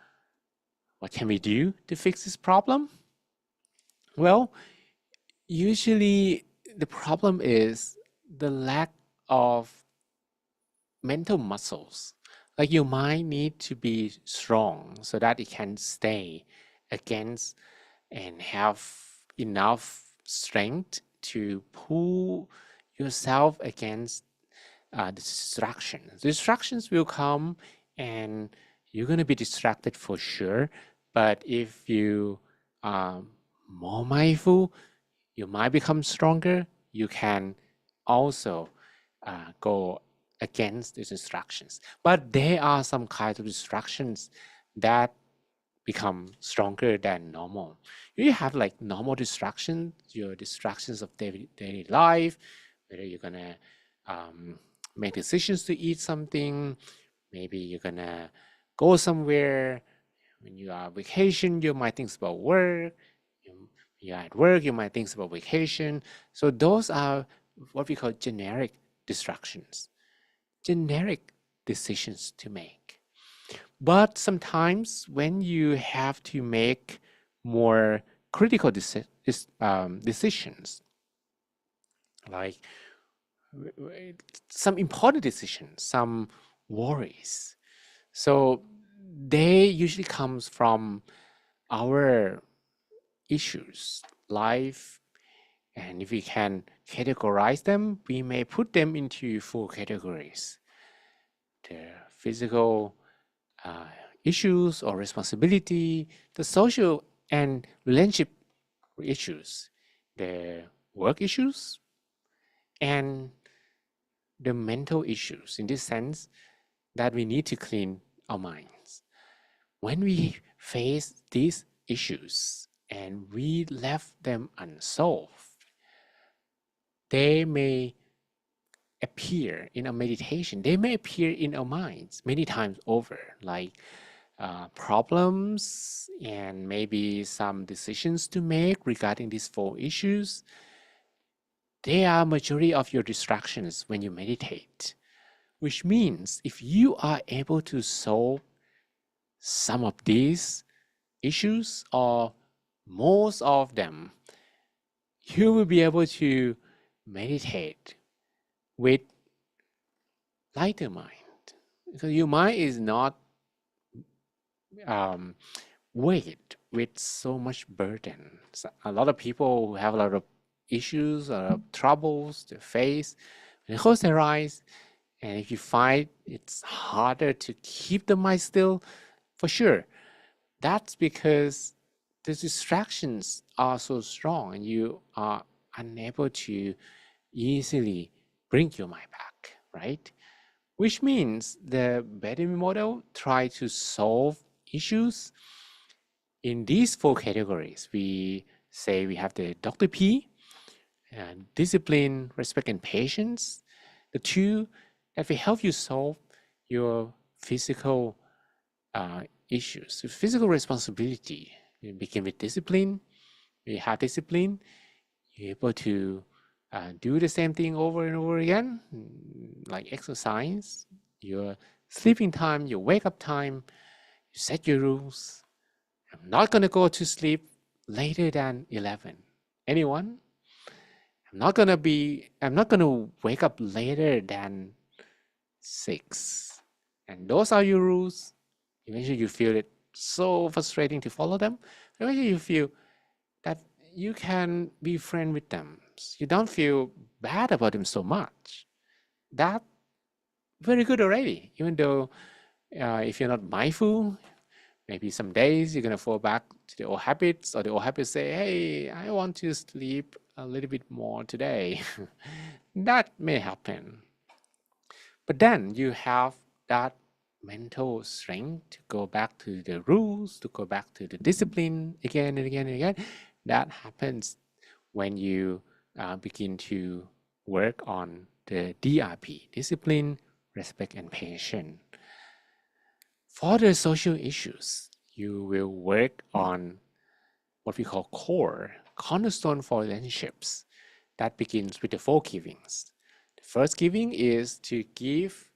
what can we do to fix this problem? Well, usually the problem is the lack of mental muscles. Like your mind need to be strong so that it can stay against and have enough strength to pull yourself against the distractions. Distractions will come and you're going to be distracted for sure. But if you are more mindful, you might become stronger. You can also go against these distractions. But there are some kinds of distractions that become stronger than normal. You have like normal distractions, your distractions of daily life, whether you're gonna make decisions to eat something, maybe you're gonna go somewhere. When you are on vacation, you might think about work. You're at work, you might think about vacation. So those are what we call generic distractions, generic decisions to make. But sometimes when you have to make more critical decisions, like some important decisions, some worries, so they usually comes from our issues, life, and if we can categorize them, we may put them into 4 categories: the physical issues or responsibility, the social and relationship issues, the work issues, and the mental issues, in this sense that we need to clean our minds. When we face these issues and we left them unsolved, they may appear in our meditation. They may appear in our minds many times over, like problems and maybe some decisions to make regarding these 4 issues. They are majority of your distractions when you meditate, which means if you are able to solve some of these issues or most of them, you will be able to meditate with lighter mind. So your mind is not weighted with so much burden. So a lot of people who have a lot of issues or troubles to face, when they close their eyes, and if you find it's harder to keep the mind still, for sure, that's because the distractions are so strong and you are unable to easily bring your mind back, right? Which means the Bedouin model try to solve issues in these four categories. We say we have the Dr. P, discipline, respect, and patience. The two that will help you solve your physical issues. So physical responsibility, you begin with discipline. You have discipline, you're able to do the same thing over and over again, like exercise, your sleeping time, your wake up time, you set your rules. I'm not going to go to sleep later than 11. Anyone? I'm not going to wake up later than 6. And those are your rules. Eventually you feel it so frustrating to follow them. Eventually you feel that you can be friend with them. You don't feel bad about them so much. That very good already. Even though if you're not mindful, maybe some days you're gonna fall back to the old habits, or the old habits say, "Hey, I want to sleep a little bit more today." That may happen, but then you have that mental strength to go back to the rules, to go back to the discipline again and again and again. That happens when you begin to work on the DRP, discipline, respect, and patience. For the social issues, you will work on what we call core, cornerstone for relationships. That begins with the 4 givings. The first giving is to give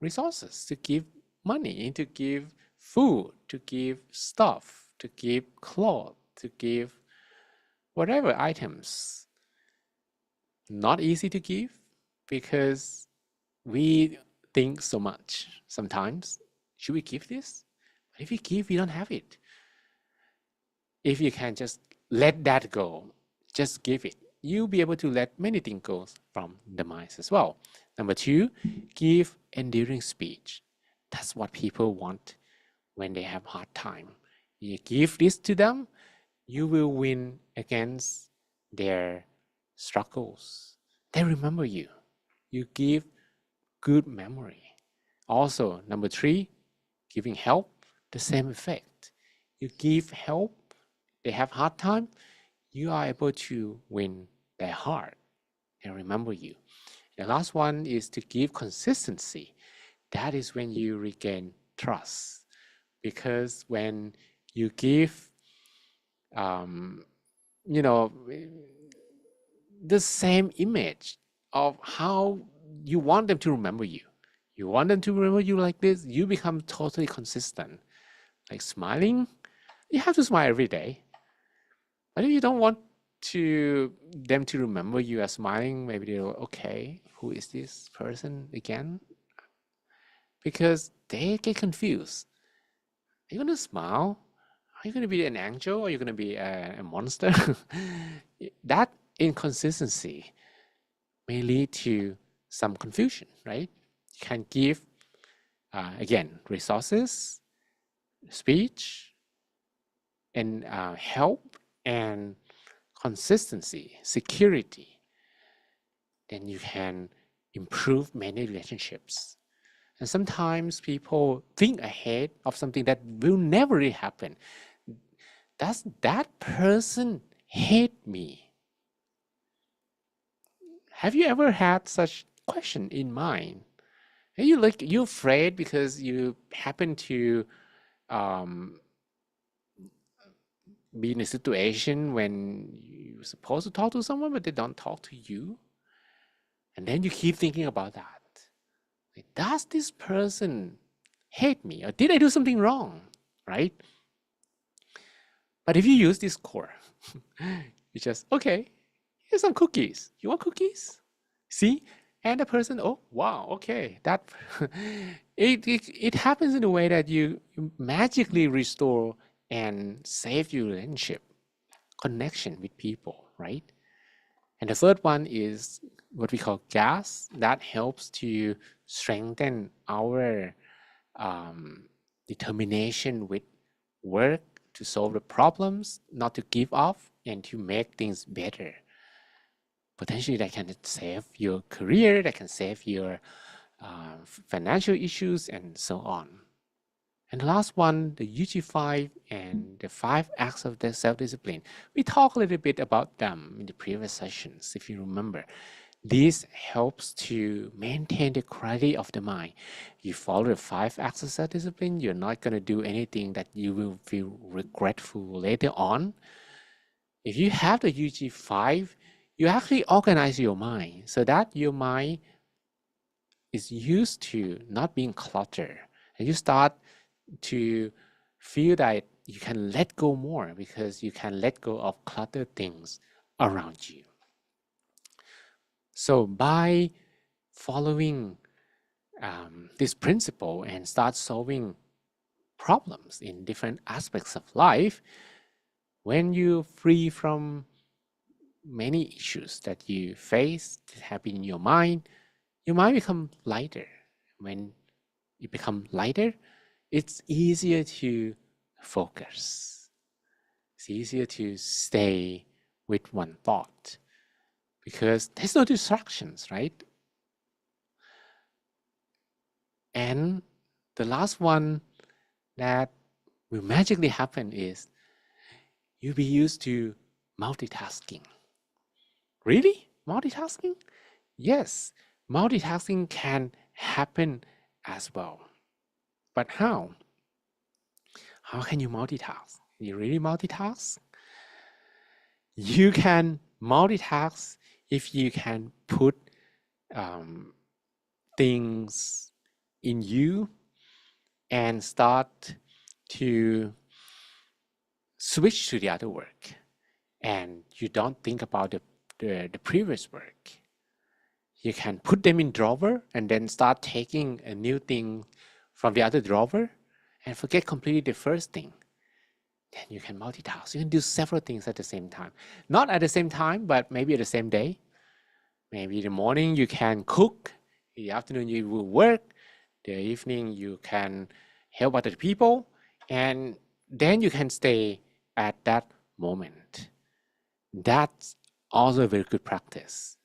resources, to give money, to give food, to give stuff, to give clothes, to give whatever items. Not easy to give because we think so much sometimes. Should we give this? But if we give, we don't have it. If you can just let that go, just give it, you'll be able to let many things go from the mind as well. Number 2, give endearing speech. That's what people want when they have hard time. You give this to them, you will win against their struggles. They remember you. You give good memory. Also, number 3, giving help, the same effect. You give help, they have hard time, you are able to win their heart and remember you. The last one is to give consistency. That is when you regain trust. Because when you give, you know, the same image of how you want them to remember you. You want them to remember you like this, you become totally consistent. Like smiling, you have to smile every day. But if you don't want them to remember you as smiling, maybe they'll, okay, who is this person again? Because they get confused. Are you gonna smile? Are you gonna be an angel? Or are you gonna be a monster? That inconsistency may lead to some confusion, right? You can give, again, resources, speech, and help, and consistency, security. Then you can improve many relationships. And sometimes people think ahead of something that will never really happen. Does that person hate me? Have you ever had such question in mind? Are you afraid because you happen to be in a situation when you're supposed to talk to someone, but they don't talk to you? And then you keep thinking about that. Like, does this person hate me? Or did I do something wrong? Right? But if you use this core, you just, okay, here's some cookies. You want cookies? See? And the person, oh, wow, okay. That it happens in a way that you magically restore and save your relationship, connection with people, right? And the third one is what we call gas, that helps to strengthen our determination with work to solve the problems, not to give up, and to make things better. Potentially, that can save your career, that can save your financial issues, and so on. And the last one, the UG5 and the 5 acts of the self-discipline. We talked a little bit about them in the previous sessions, if you remember. This helps to maintain the quality of the mind. You follow the 5 acts of self-discipline, you're not going to do anything that you will feel regretful later on. If you have the UG5, you actually organize your mind so that your mind is used to not being cluttered. And you start to feel that you can let go more because you can let go of cluttered things around you. So by following this principle and start solving problems in different aspects of life, when you're free from many issues that you face that have been in your mind become lighter. When you become lighter, it's easier to focus. It's easier to stay with one thought because there's no distractions, right? And the last one that will magically happen is you'll be used to multitasking. Really? Multitasking? Yes, multitasking can happen as well. But how? How can you multitask? You really multitask? You can multitask if you can put things in you and start to switch to the other work, and you don't think about the previous work. You can put them in drawer and then start taking a new thing from the other drawer and forget completely the first thing. Then you can multitask. You can do several things at the same time. Not at the same time, but maybe at the same day. Maybe in the morning you can cook. In the afternoon you will work. The evening you can help other people. And then you can stay at that moment. That's also a very good practice.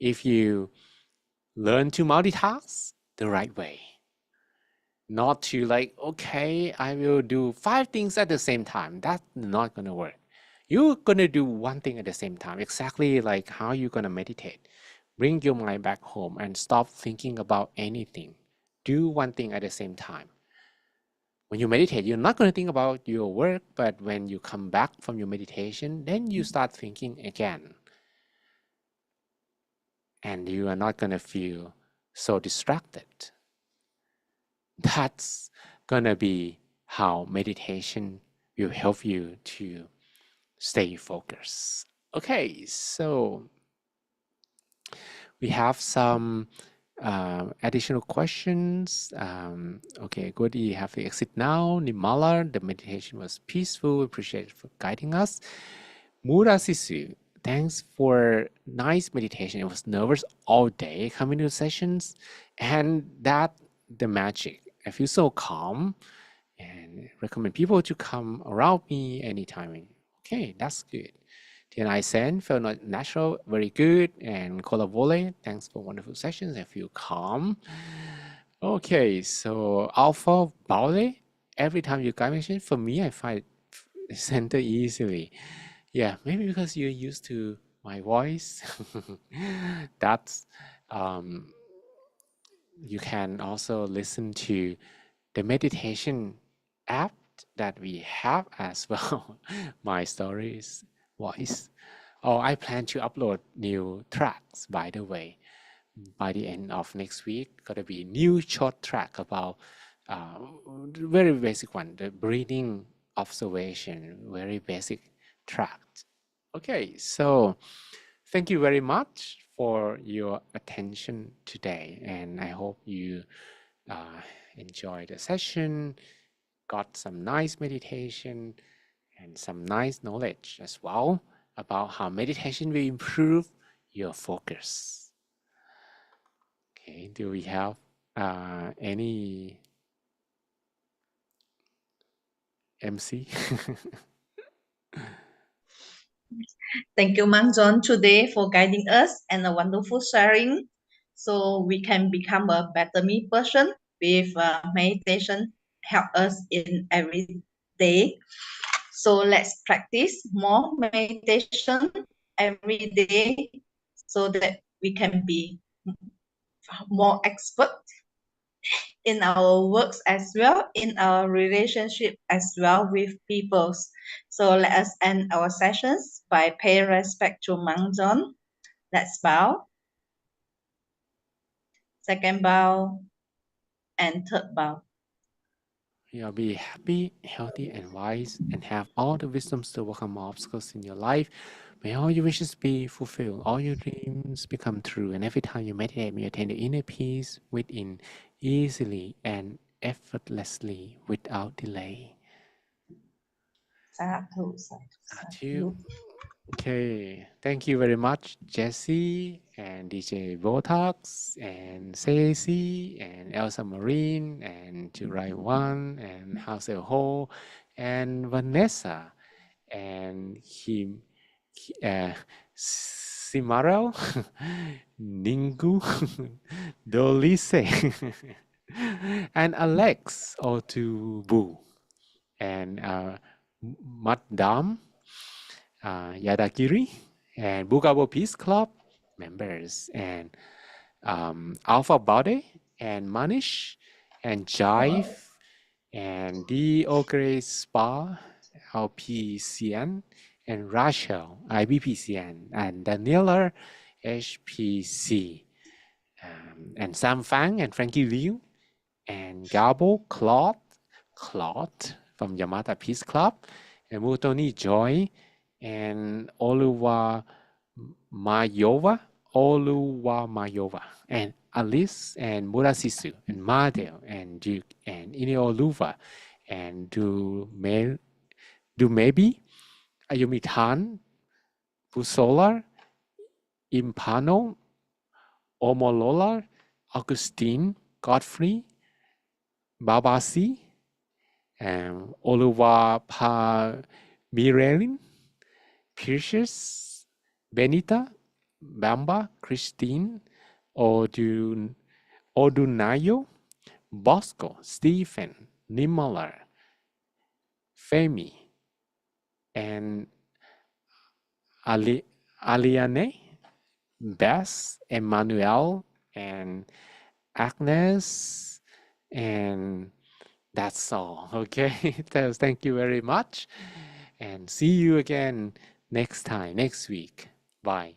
If you learn to multitask the right way. Not to like, okay, I will do 5 things at the same time. That's not going to work. You're going to do one thing at the same time, exactly like how you're going to meditate. Bring your mind back home and stop thinking about anything. Do one thing at the same time. When you meditate, you're not going to think about your work, but when you come back from your meditation, then you start thinking again. And you are not going to feel so distracted. That's going to be how meditation will help you to stay focused. Okay, so we have some additional questions. Okay, good. You have to exit now. Nimala, the meditation was peaceful. Appreciate for guiding us. Murasisu, thanks for nice meditation. I was nervous all day coming to sessions, and that the magic. I feel so calm, and recommend people to come around me anytime. Okay, that's good. Tian Sen felt natural, very good. And Kola Vole, thanks for wonderful sessions. I feel calm. Okay, so Alpha Baule, every time you guide mention, for me, I find center easily. Yeah, maybe because you're used to my voice. That's you can also listen to the meditation app that we have as well. My stories voice. Oh, I plan to upload new tracks, by the way. By the end of next week, gonna be new short track about very basic one, the breathing observation, very basic track. Okay, so thank you very much for your attention today, and I hope you enjoy the session. got some nice meditation and some nice knowledge as well about how meditation will improve your focus. Okay, do we have any MC? Thank you, Mang John, today for guiding us and a wonderful sharing, so we can become a better me person with meditation help us in every day. So let's practice more meditation every day so that we can be more expert in our works as well, in our relationship as well with people. So let us end our sessions by paying respect to Mang John. Let's bow, second bow, and third bow. You'll be happy, healthy, and wise, and have all the wisdoms to overcome obstacles in your life. May all your wishes be fulfilled, all your dreams become true, and every time you meditate, you attain the inner peace within easily and effortlessly without delay. Sadhu, sadhu, sadhu. Okay, thank you very much, Jesse and DJ Botox and Stacy and Elsa Marine and July One and House El Ho and Vanessa and Simarel, Ningu, Dolise, and Alex Otubu and Madam. Yadagiri and Bugabo Peace Club members and Alpha Body and Manish and Jive and D. Ogre Spa LPCN and Rachel IBPCN and Daniela HPC and Sam Fang and Frankie Liu and Gabo Claude from Yamata Peace Club and Mutoni Joy and Oluwa Mayova and Alice and Murasisu and Madel and Duke and Ineoluva and Dumebi Ayumitan Pusolar Impano Omolola Augustine Godfrey Babasi and Oluwa Pa Mirelin Pierces, Benita, Bamba, Christine, Odunayo, Bosco, Stephen, Nimala, Femi, and Aliane, Bess, Emmanuel, and Agnes, and that's all. Okay, thank you very much, and see you again next time, next week. Bye.